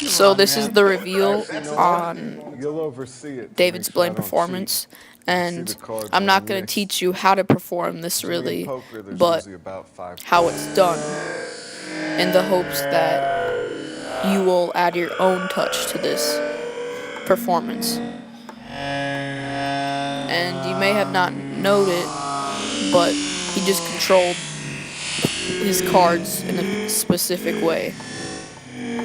So this is the reveal on You'll oversee it to make David's sure I Blaine don't cheat. performance, See the and cards I'm when not I'm going to mixed. teach you how to perform this 'Cause me in really, poker, there's but usually about 5 how it's cards. done, in the hopes that you will add your own touch to this performance. And you may have not noted, but he just controlled his cards in a specific way.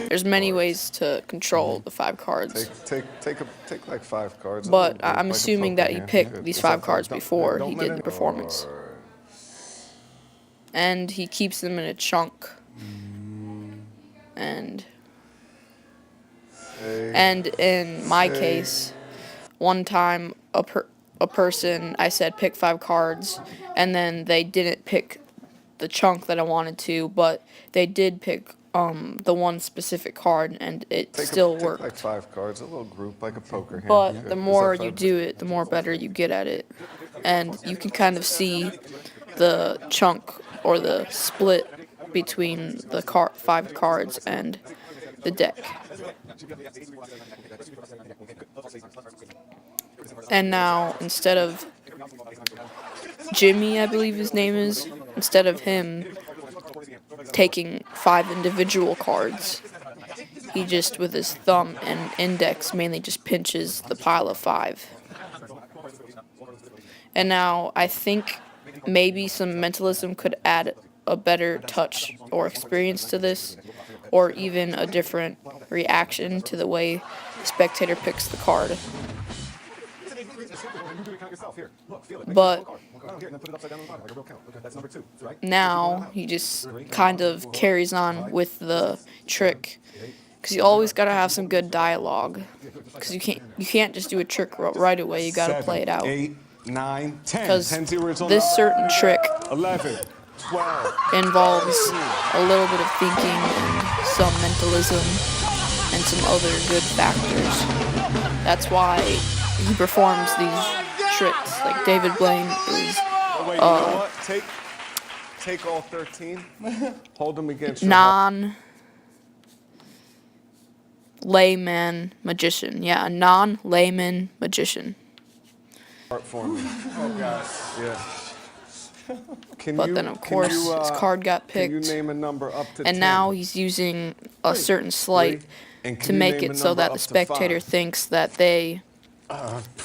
There's many Cards. ways to control the 5 cards, Take like 5 cards, a little but group, I'm like a assuming poker that he hand. picked these Is 5 that five? cards before he Don't let did any the performance. And he keeps them in a chunk. And in my case, one time a person, I said pick 5 cards, and then they didn't pick the chunk that I wanted to, but they did pick the one specific card, and it still Take like worked. 5 cards, a little group, like a poker hand. But the Is that more you five? do it, the more better you get at it. And you can kind of see the chunk or the split between the 5 cards and the deck. And now, instead of Jimmy, I believe his name is, instead of him taking 5 individual cards, he just, with his thumb and index, mainly just pinches the pile of 5. And now, I think maybe some mentalism could add a better touch or experience to this, or even a different reaction to the way the spectator picks the card. But now he just kind of carries on with the trick, because you always gotta have some good dialogue, because you can't just do a trick right away. You gotta play it out. 8, 9, 10. Because 10 zeros on this certain trick 11, 12. involves a little bit of thinking and some mentalism and some other good factors. That's why he performs these tricks. Like David Blaine is Wait, you know what? Take all 13. Hold them against your non-layman magician. Yeah, a non-layman magician. heart for me. Oh gosh. Yeah. But then, of course, his card got Can you picked, name a number up to 10? and now he's using a certain sleight to make it so that the spectator thinks that they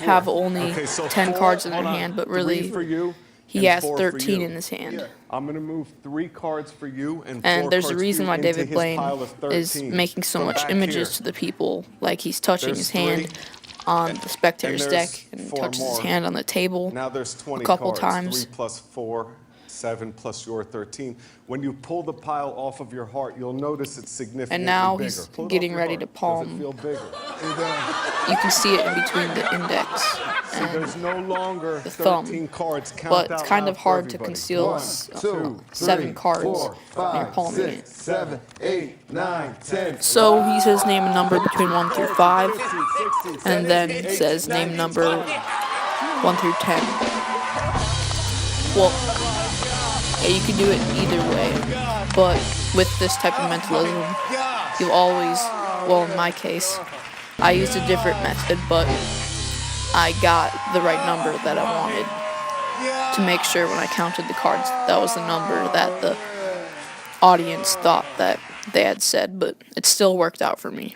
have only 10 cards in their hand, but really he has 13 in his hand. I'm going to move 3 cards for you and 4 And there's a cards reason for why you into David his Blaine pile of is 13. making so From much back images here. to the people, like he's touching There's his hand 3, on the spectator's and deck there's and 4 touches his more. hand on the table Now there's 20 a couple cards. times. 3 plus 4, 7 plus your 13. When you pull the pile off of your heart, you'll notice it's significantly And now bigger. he's Pull it getting off your ready heart. to Does palm. it feel bigger? You can see it in between the index See, there's no longer the 13 thumb, cards. Count but it's out kind loud of for hard to everybody. conceal 1, 2, 7 3, cards 4, when you're 5, palming 6, it. 7, 8, 9, 10. So he says name a number between 1 through 5, and then says name number 1 through 10. Well, yeah, you can do it either way, but with this type of mentalism, you'll always, well, in my case, I used a different method, but I got the right number that I wanted to make sure when I counted the cards that was the number that the audience thought that they had said, but it still worked out for me.